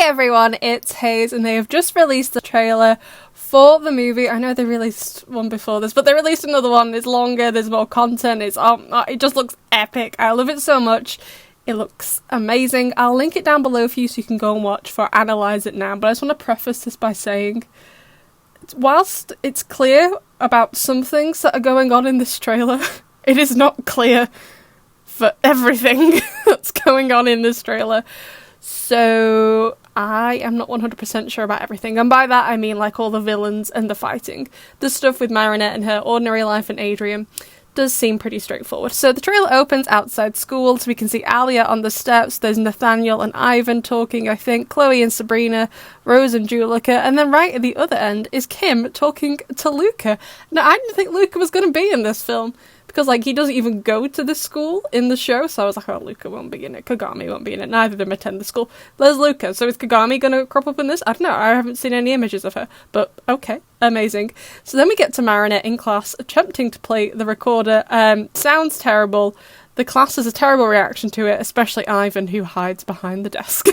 everyone, it's Hayes, and they have just released the trailer for the movie. I know they released one before this, but they released another one. It's longer, there's more content, it just looks epic. I love it so much. It looks amazing. I'll link it down below for you so you can go and watch for Analyze It Now, but I just want to preface this by saying, whilst it's clear about some things that are going on in this trailer, it is not clear for everything that's going on in this trailer. So I am not 100% sure about everything, and by that I mean like all the villains and the fighting. The stuff with Marinette and her ordinary life and Adrian does seem pretty straightforward. So the trailer opens outside school, so we can see Alia on the steps, there's Nathaniel and Ivan talking, I think, Chloe and Sabrina, Rose and Julika, and then right at the other end is Kim talking to Luca. Now, I didn't think Luca was going to be in this film, because, like, he doesn't even go to this school in the show, so I was like, oh, Luca won't be in it, Kagami won't be in it, neither of them attend the school. There's Luca, so is Kagami going to crop up in this? I don't know, I haven't seen any images of her, but okay, amazing. So then we get to Marinette in class, attempting to play the recorder. Sounds terrible. The class has a terrible reaction to it, especially Ivan, who hides behind the desk.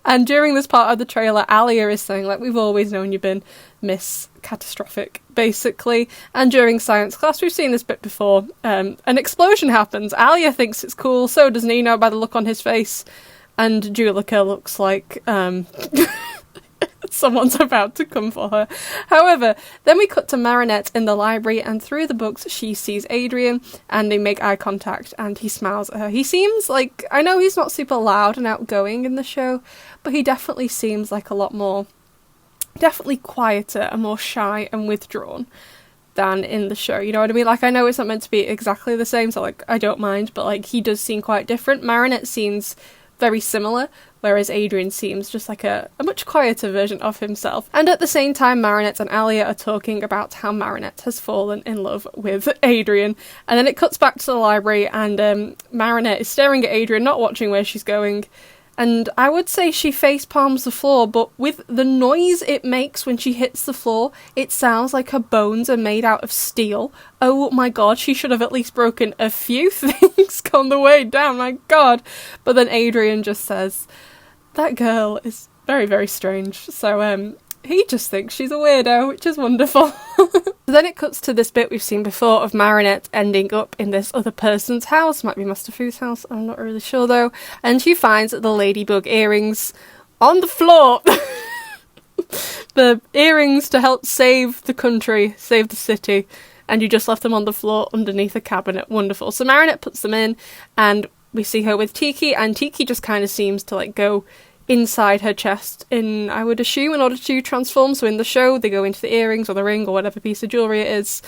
And during this part of the trailer, Alia is saying, like, we've always known you've been Miss Catastrophic, basically. And during science class, we've seen this bit before, an explosion happens. Alia thinks it's cool, so does Nino by the look on his face. And Julika looks like, someone's about to come for her. However, then we cut to Marinette in the library, and through the books she sees Adrian, and they make eye contact, and he smiles at her. He seems like, I know he's not super loud and outgoing in the show, but he definitely seems like a lot more, definitely quieter and more shy and withdrawn than in the show, you know what I mean? Like, I know it's not meant to be exactly the same, so, like, I don't mind, but, like, he does seem quite different. Marinette seems very similar, whereas Adrian seems just like a much quieter version of himself. And at the same time, Marinette and Alia are talking about how Marinette has fallen in love with Adrian. And then it cuts back to the library, and Marinette is staring at Adrian, not watching where she's going. And I would say she face palms the floor, but with the noise it makes when she hits the floor, it sounds like her bones are made out of steel. Oh my god, she should have at least broken a few things on the way down, my god. But then Adrian just says, that girl is very, very strange. So, he just thinks she's a weirdo, which is wonderful. Then it cuts to this bit we've seen before of Marinette ending up in this other person's house. Might be Master Fu's house, I'm not really sure though. And she finds the Ladybug earrings on the floor. The earrings to help save the country, save the city. And you just left them on the floor underneath a cabinet. Wonderful. So Marinette puts them in, and we see her with Tiki, and Tiki just kind of seems to like go inside her chest in, I would assume, in order to transform. So in the show, they go into the earrings or the ring or whatever piece of jewellery it is.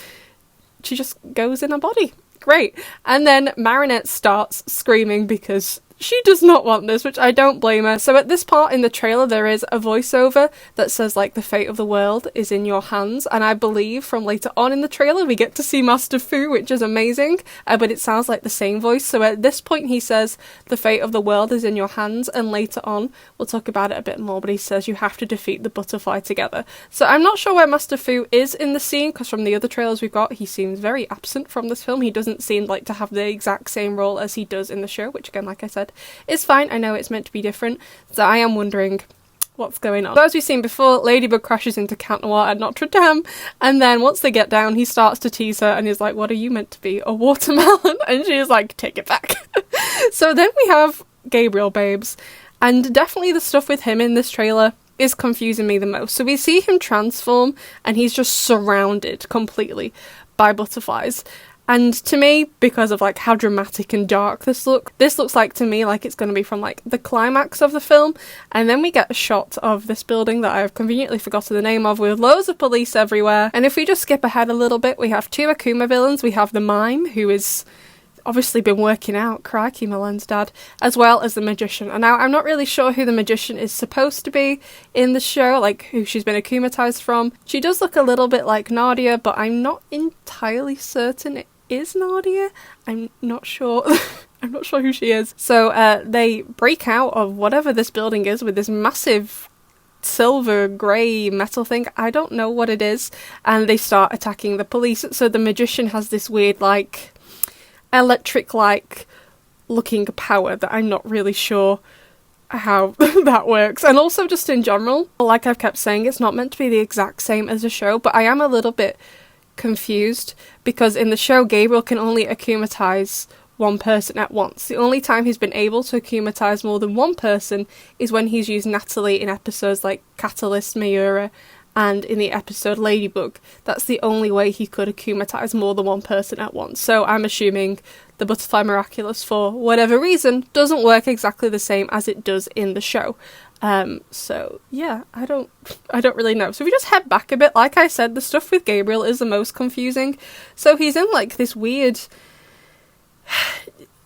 She just goes in her body. Great. And then Marinette starts screaming because she does not want this, which I don't blame her. So at this part in the trailer, there is a voiceover that says, like, the fate of the world is in your hands. And I believe from later on in the trailer, we get to see Master Fu, which is amazing. But it sounds like the same voice. So at this point, he says, the fate of the world is in your hands. And later on, we'll talk about it a bit more, but he says you have to defeat the butterfly together. So I'm not sure where Master Fu is in the scene, because from the other trailers we've got, he seems very absent from this film. He doesn't seem like to have the exact same role as he does in the show, which again, like I said, it's fine. I know it's meant to be different, so I am wondering what's going on. So as we've seen before, Ladybug crashes into Count Noir at Notre Dame, and then once they get down, he starts to tease her, and he's like, what are you meant to be, a watermelon? And she's like, take it back. So then we have Gabriel Babes, and definitely the stuff with him in this trailer is confusing me the most. So we see him transform, and he's just surrounded completely by butterflies. And to me, because of like how dramatic and dark this looks like to me like it's going to be from like the climax of the film. And then we get a shot of this building that I have conveniently forgotten the name of, with loads of police everywhere. And if we just skip ahead a little bit, we have two Akuma villains. We have the Mime, who is obviously been working out, crikey, Milan's dad, as well as the Magician. And now I'm not really sure who the Magician is supposed to be in the show, like who she's been akumatized from. She does look a little bit like Nadia, but I'm not entirely certain it is Nadia. I'm not sure. I'm not sure who she is. So they break out of whatever this building is with this massive silver grey metal thing. I don't know what it is. And they start attacking the police. So the Magician has this weird like electric like looking power that I'm not really sure how that works. And also just in general, like I've kept saying, it's not meant to be the exact same as the show, but I am a little bit confused because in the show Gabriel can only akumatize one person at once. The only time he's been able to akumatize more than one person is when he's used Natalie in episodes like Catalyst, Miura, and in the episode Ladybug. That's the only way he could akumatize more than one person at once. So I'm assuming the Butterfly Miraculous, for whatever reason, doesn't work exactly the same as it does in the show. So yeah, I don't really know. So we just head back a bit. Like I said, the stuff with Gabriel is the most confusing. So he's in like this weird,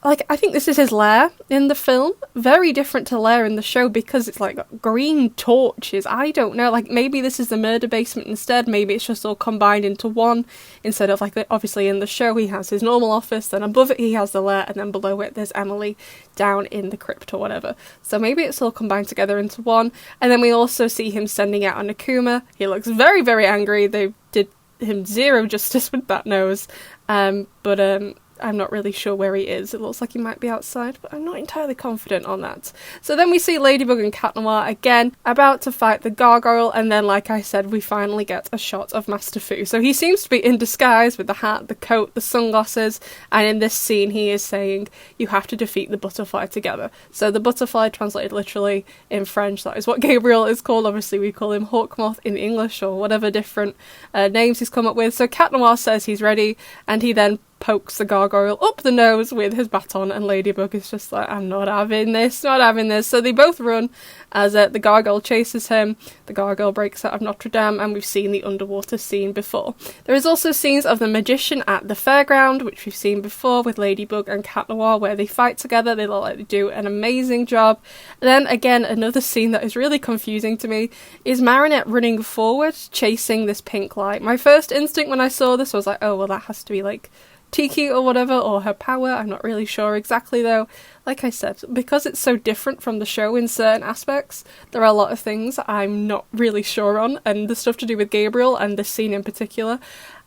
like, I think this is his lair in the film. Very different to lair in the show because it's like green torches. I don't know, like maybe this is the murder basement instead. Maybe it's just all combined into one instead of like, obviously in the show he has his normal office, then above it he has the lair, and then below it there's Emily down in the crypt or whatever. So maybe it's all combined together into one. And then we also see him sending out an Akuma. He looks very, very angry. They did him zero justice with that nose. But I'm not really sure where he is. It looks like he might be outside, but I'm not entirely confident on that. So then we see Ladybug and Cat Noir again, about to fight the gargoyle, and then, like I said, we finally get a shot of Master Fu. So he seems to be in disguise with the hat, the coat, the sunglasses, and in this scene he is saying, you have to defeat the butterfly together. So the butterfly, translated literally in French, that is what Gabriel is called. Obviously we call him Hawkmoth in English, or whatever different names he's come up with. So Cat Noir says he's ready, and he then pokes the gargoyle up the nose with his baton, and Ladybug is just like, I'm not having this, not having this. So they both run as the gargoyle chases him. The gargoyle breaks out of Notre Dame, and we've seen the underwater scene before. There is also scenes of the magician at the fairground, which we've seen before with Ladybug and Cat Noir, where they fight together. They look like they do an amazing job. And then again, another scene that is really confusing to me is Marinette running forward, chasing this pink light. My first instinct when I saw this was like, oh, well, that has to be like Tiki or whatever, or her power. I'm not really sure exactly though. Like I said, because it's so different from the show in certain aspects, there are a lot of things I'm not really sure on, and the stuff to do with Gabriel and this scene in particular,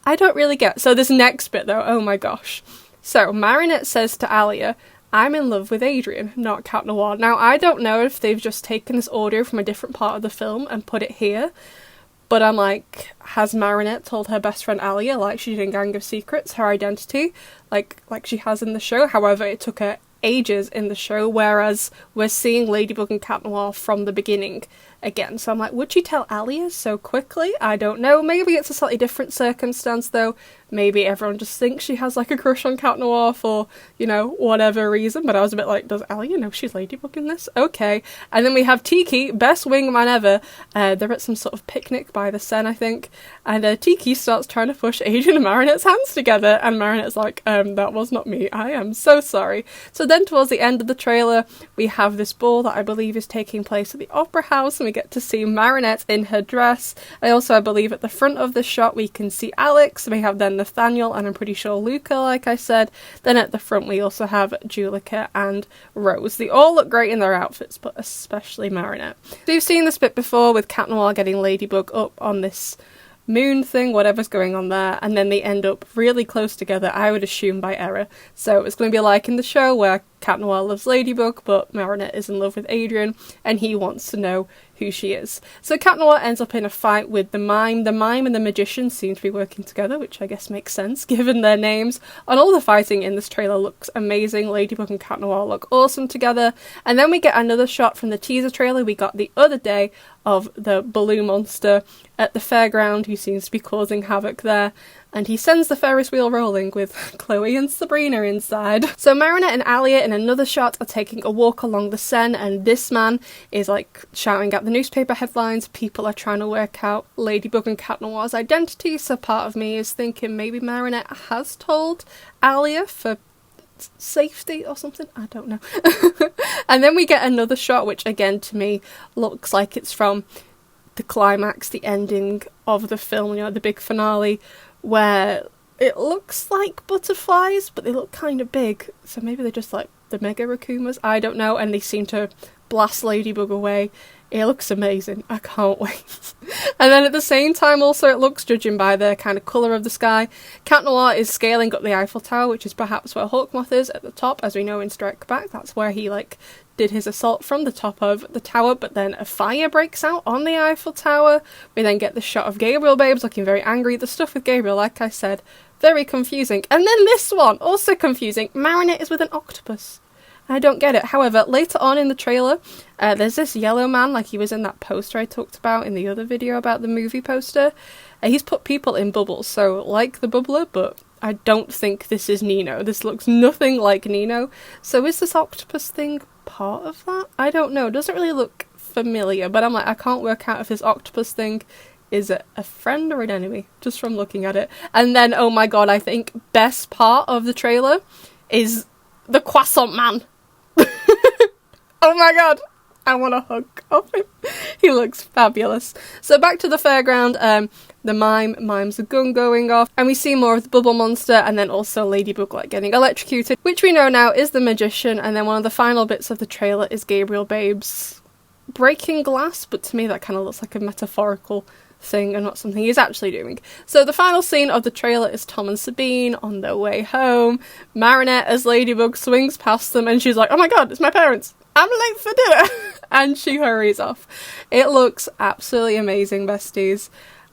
I don't really get. So this next bit though, oh my gosh. So Marinette says to Alia, I'm in love with Adrian, not Cat Noir. Now I don't know if they've just taken this audio from a different part of the film and put it here, but I'm like, has Marinette told her best friend Alia, like she did in Gang of Secrets, her identity, like she has in the show? However, it took her ages in the show, whereas we're seeing Ladybug and Cat Noir from the beginning again. So I'm like, would she tell Alia so quickly? I don't know. Maybe it's a slightly different circumstance though. Maybe everyone just thinks she has like a crush on Cat Noir for, you know, whatever reason. But I was a bit like, does Alia know she's Ladybug in this? Okay. And then we have Tiki, best wingman ever. They're at some sort of picnic by the Seine, I think. And Tiki starts trying to push Adrian and Marinette's hands together. And Marinette's like, that was not me. I am so sorry. So then towards the end of the trailer, we have this ball that I believe is taking place at the Opera House. And we get to see Marinette in her dress. I believe at the front of the shot we can see Alex. We have then Nathaniel, and I'm pretty sure Luca, like I said. Then at the front we also have Julika and Rose. They all look great in their outfits, but especially Marinette. So you've seen this bit before with Cat Noir getting Ladybug up on this moon thing, whatever's going on there, and then they end up really close together, I would assume by error. So it's going to be like in the show where Cat Noir loves Ladybug, but Marinette is in love with Adrian, and he wants to know who she is. So Cat Noir ends up in a fight with the mime. The mime and the magician seem to be working together, which I guess makes sense given their names. And all the fighting in this trailer looks amazing. Ladybug and Cat Noir look awesome together. And then we get another shot from the teaser trailer we got the other day of the balloon monster at the fairground, who seems to be causing havoc there. And he sends the Ferris wheel rolling with Chloe and Sabrina inside. So Marinette and Alia in another shot are taking a walk along the Seine, and this man is like shouting at the newspaper headlines. People are trying to work out Ladybug and Cat Noir's identity, so part of me is thinking maybe Marinette has told Alia for safety or something, I don't know. And then we get another shot, which again to me looks like it's from the climax, the ending of the film, you know, the big finale, where it looks like butterflies, but they look kind of big, so maybe they're just like the mega Rakumas, I don't know, and they seem to blast Ladybug away It looks amazing. I can't wait. And then at the same time also it looks, judging by the kind of colour of the sky, Cat Noir is scaling up the Eiffel Tower, which is perhaps where Hawkmoth is at the top, as we know in Strike Back. That's where he did his assault from the top of the tower, but then a fire breaks out on the Eiffel Tower. We then get the shot of Gabriel Babes looking very angry. The stuff with Gabriel, like I said, very confusing. And then this one, also confusing. Marinette is with an octopus. I don't get it. However, later on in the trailer, there's this yellow man, like he was in that poster I talked about in the other video about the movie poster. He's put people in bubbles, so like the bubbler, but I don't think this is Nino. This looks nothing like Nino. So is this octopus thing part of that? I don't know. It doesn't really look familiar, but I'm like, I can't work out if this octopus thing is it a friend or an enemy, just from looking at it. And then, oh my god, I think best part of the trailer is the croissant man. Oh my god, I want to hug of him. He looks fabulous. So back to the fairground, the mimes a gun going off, and we see more of the bubble monster, and then also Ladybug getting electrocuted, which we know now is the magician. And then one of the final bits of the trailer is Gabriel Babes breaking glass, but to me that kind of looks like a metaphorical thing and not something he's actually doing. So the final scene of the trailer is Tom and Sabine on their way home. Marinette as Ladybug swings past them and she's like, oh my god, it's my parents, I'm late for dinner. And she hurries off. It looks absolutely amazing, besties.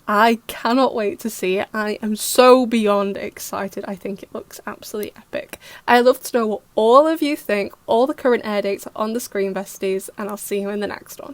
I cannot wait to see it. I am so beyond excited. I think it looks absolutely epic. I'd love to know what all of you think. All the current air dates are on the screen, besties, and I'll see you in the next one.